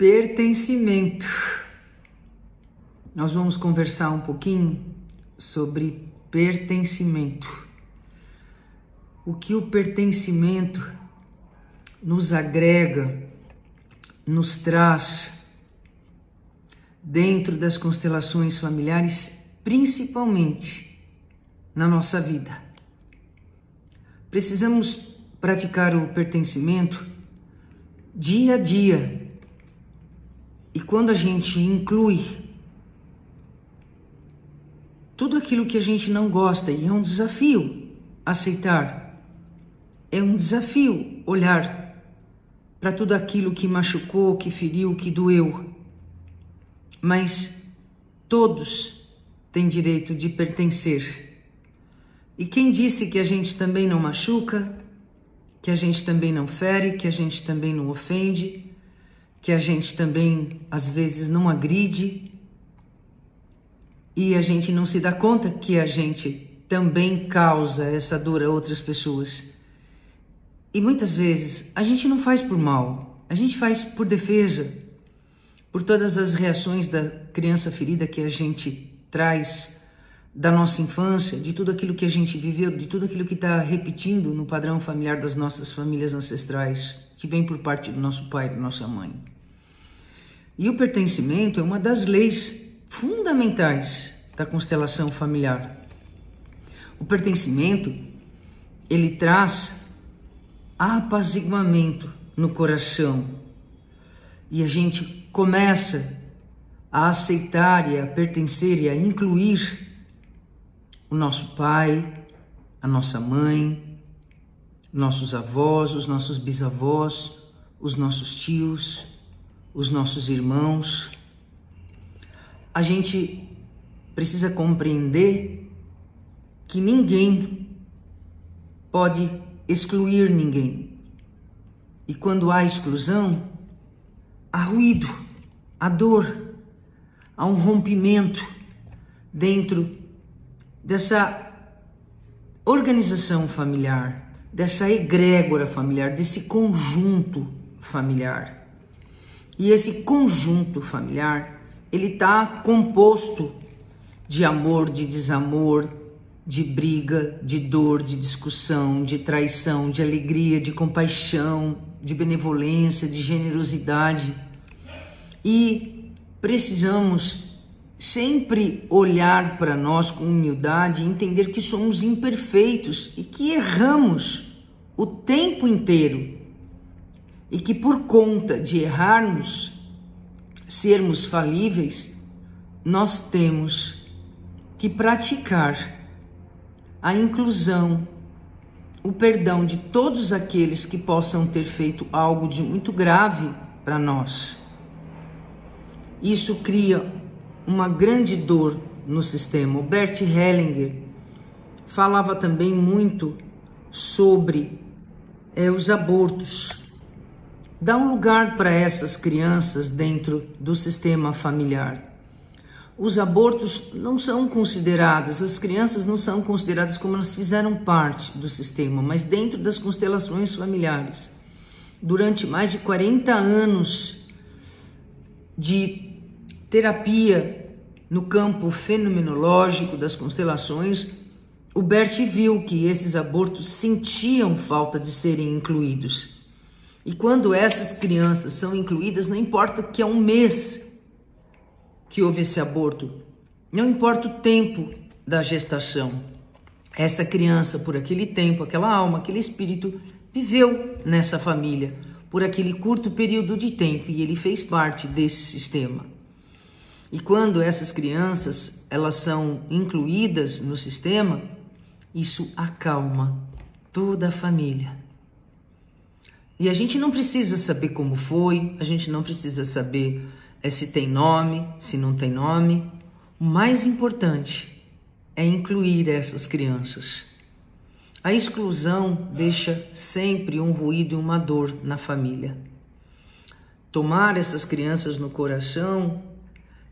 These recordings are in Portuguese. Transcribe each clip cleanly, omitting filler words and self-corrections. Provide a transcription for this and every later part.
Pertencimento. Nós vamos conversar um pouquinho sobre pertencimento. O que o pertencimento nos agrega, nos traz dentro das constelações familiares, principalmente na nossa vida. Precisamos praticar o pertencimento dia a dia. E quando a gente inclui tudo aquilo que a gente não gosta, e é um desafio aceitar, é um desafio olhar para tudo aquilo que machucou, que feriu, que doeu. Mas todos têm direito de pertencer. E quem disse que a gente também não machuca, que a gente também não fere, que a gente também não ofende, que a gente também às vezes não agride e a gente não se dá conta que a gente também causa essa dor a outras pessoas. E muitas vezes a gente não faz por mal, a gente faz por defesa, por todas as reações da criança ferida que a gente traz da nossa infância, de tudo aquilo que a gente viveu, de tudo aquilo que está repetindo no padrão familiar das nossas famílias ancestrais, que vem por parte do nosso pai e da nossa mãe. E o pertencimento é uma das leis fundamentais da constelação familiar. O pertencimento, ele traz apaziguamento no coração. E a gente começa a aceitar e a pertencer e a incluir o nosso pai, a nossa mãe, nossos avós, os nossos bisavós, os nossos tios, os nossos irmãos. A gente precisa compreender que ninguém pode excluir ninguém. E quando há exclusão, há ruído, há dor, há um rompimento dentro dessa organização familiar, dessa egrégora familiar, desse conjunto familiar. E esse conjunto familiar, ele está composto de amor, de desamor, de briga, de dor, de discussão, de traição, de alegria, de compaixão, de benevolência, de generosidade. E precisamos sempre olhar para nós com humildade e entender que somos imperfeitos e que erramos o tempo inteiro. E que por conta de errarmos, sermos falíveis, nós temos que praticar a inclusão, o perdão de todos aqueles que possam ter feito algo de muito grave para nós. Isso cria uma grande dor no sistema. O Bert Hellinger falava também muito sobre os abortos. Dá um lugar para essas crianças dentro do sistema familiar. Os abortos não são considerados, as crianças não são consideradas como elas fizeram parte do sistema, mas dentro das constelações familiares. Durante mais de 40 anos de terapia no campo fenomenológico das constelações, o Bert viu que esses abortos sentiam falta de serem incluídos. E quando essas crianças são incluídas, não importa que é um mês que houve esse aborto, não importa o tempo da gestação, essa criança, por aquele tempo, aquela alma, aquele espírito, viveu nessa família por aquele curto período de tempo e ele fez parte desse sistema. E quando essas crianças, elas são incluídas no sistema, isso acalma toda a família. E a gente não precisa saber como foi, a gente não precisa saber se tem nome, se não tem nome. O mais importante é incluir essas crianças. A exclusão deixa sempre um ruído e uma dor na família. Tomar essas crianças no coração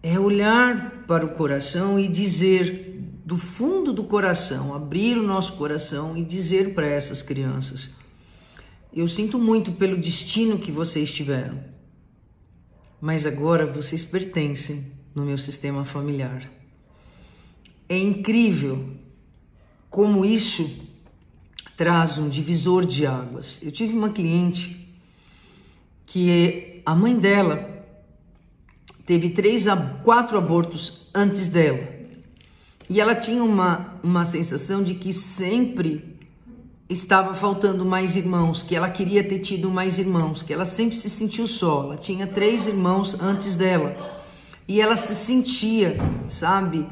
é olhar para o coração e dizer, do fundo do coração, abrir o nosso coração e dizer para essas crianças: eu sinto muito pelo destino que vocês tiveram, mas agora vocês pertencem no meu sistema familiar. É incrível como isso traz um divisor de águas. Eu tive uma cliente que a mãe dela teve 3 a 4 abortos antes dela. E ela tinha uma sensação de que sempre estava faltando mais irmãos, que ela queria ter tido mais irmãos, que ela sempre se sentiu só. Ela tinha 3 irmãos antes dela. E ela se sentia, sabe,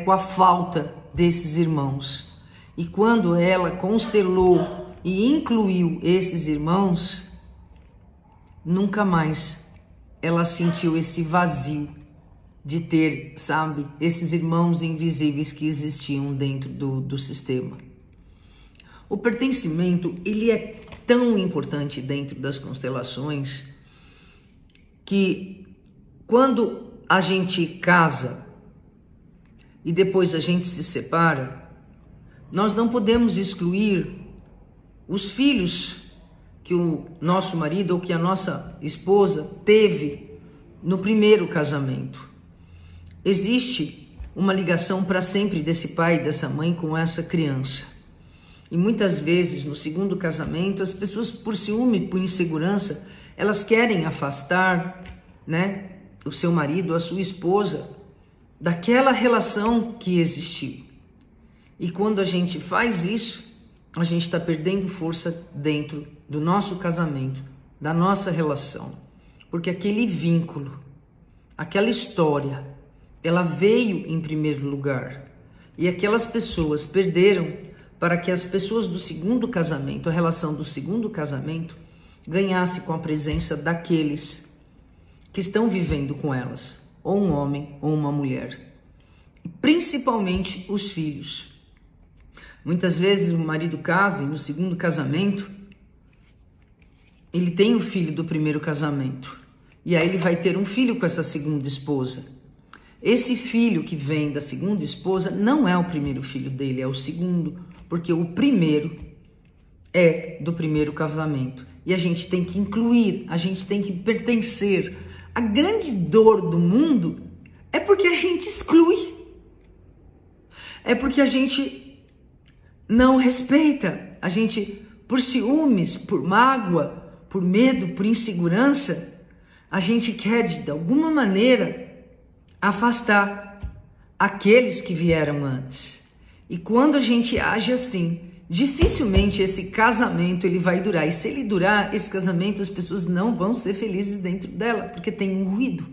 com a falta desses irmãos. E quando ela constelou e incluiu esses irmãos, nunca mais ela sentiu esse vazio de ter, sabe, esses irmãos invisíveis que existiam dentro do sistema. O pertencimento, ele é tão importante dentro das constelações que quando a gente casa e depois a gente se separa, nós não podemos excluir os filhos que o nosso marido ou que a nossa esposa teve no primeiro casamento. Existe uma ligação para sempre desse pai e dessa mãe com essa criança. E muitas vezes no segundo casamento, as pessoas por ciúme, por insegurança, elas querem afastar, né, o seu marido, a sua esposa, daquela relação que existiu. E quando a gente faz isso, a gente está perdendo força dentro do nosso casamento, da nossa relação. Porque aquele vínculo, aquela história, ela veio em primeiro lugar. E aquelas pessoas perderam para que as pessoas do segundo casamento, a relação do segundo casamento, ganhasse com a presença daqueles que estão vivendo com elas, ou um homem ou uma mulher. E principalmente os filhos. Muitas vezes o marido casa e no segundo casamento, ele tem o filho do primeiro casamento. E aí ele vai ter um filho com essa segunda esposa. Esse filho que vem da segunda esposa não é o primeiro filho dele, é o segundo. Porque o primeiro é do primeiro casamento. E a gente tem que incluir, a gente tem que pertencer. A grande dor do mundo é porque a gente exclui. É porque a gente não respeita. A gente, por ciúmes, por mágoa, por medo, por insegurança, a gente quer de alguma maneira afastar aqueles que vieram antes. E quando a gente age assim, dificilmente esse casamento ele vai durar. E se ele durar, esse casamento as pessoas não vão ser felizes dentro dela, porque tem um ruído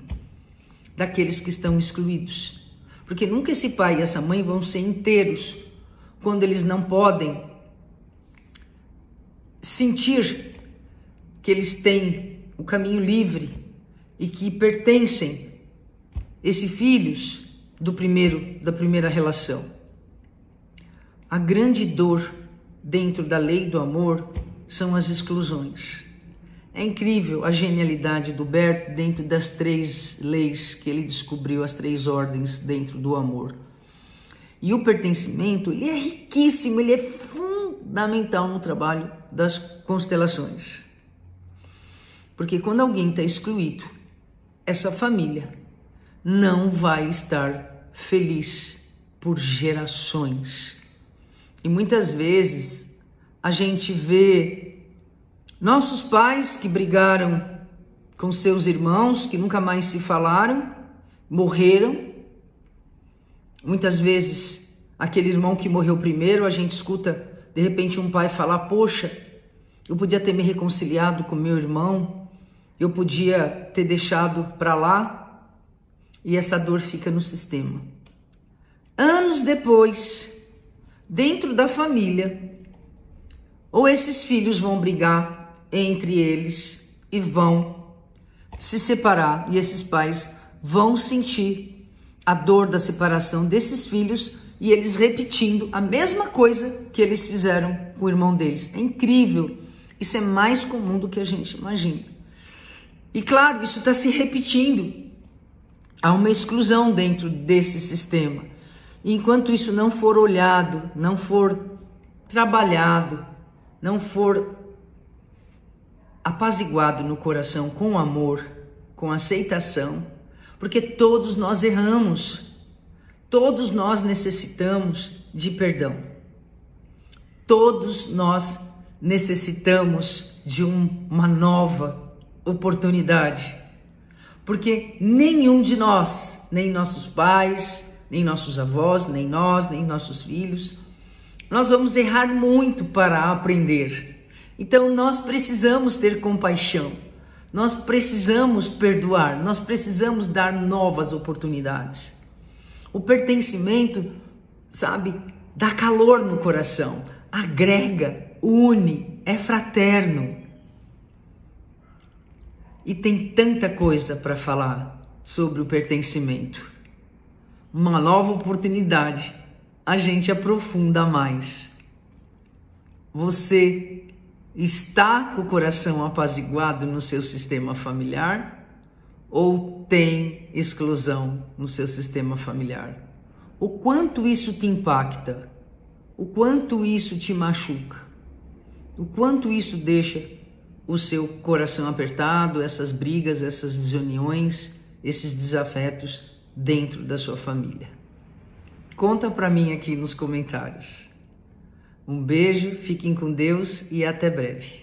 daqueles que estão excluídos. Porque nunca esse pai e essa mãe vão ser inteiros quando eles não podem sentir que eles têm o caminho livre e que pertencem esses filhos da primeira relação. A grande dor dentro da lei do amor são as exclusões. É incrível a genialidade do Bert dentro das 3 leis que ele descobriu, as 3 ordens dentro do amor. E o pertencimento, ele é riquíssimo, ele é fundamental no trabalho das constelações. Porque quando alguém está excluído, essa família não vai estar feliz por gerações. E muitas vezes a gente vê nossos pais que brigaram com seus irmãos, que nunca mais se falaram, morreram. Muitas vezes aquele irmão que morreu primeiro, a gente escuta de repente um pai falar: poxa, eu podia ter me reconciliado com meu irmão, eu podia ter deixado para lá, e essa dor fica no sistema. Anos depois, dentro da família, ou esses filhos vão brigar entre eles e vão se separar, e esses pais vão sentir a dor da separação desses filhos e eles repetindo a mesma coisa que eles fizeram com o irmão deles. É incrível, isso é mais comum do que a gente imagina. E claro, isso está se repetindo. Há uma exclusão dentro desse sistema. E enquanto isso não for olhado, não for trabalhado, não for apaziguado no coração com amor, com aceitação, porque todos nós erramos, todos nós necessitamos de perdão, todos nós necessitamos de uma nova oportunidade, porque nenhum de nós, nem nossos pais, nem nossos avós, nem nós, nem nossos filhos, nós vamos errar muito para aprender. Então nós precisamos ter compaixão, nós precisamos perdoar, nós precisamos dar novas oportunidades. O pertencimento, sabe, dá calor no coração, agrega, une, é fraterno. E tem tanta coisa para falar sobre o pertencimento. Uma nova oportunidade, a gente aprofunda mais. Você está com o coração apaziguado no seu sistema familiar ou tem exclusão no seu sistema familiar? O quanto isso te impacta? O quanto isso te machuca? O quanto isso deixa o seu coração apertado, essas brigas, essas desuniões, esses desafetos dentro da sua família? Conta para mim aqui nos comentários. Um beijo, fiquem com Deus e até breve.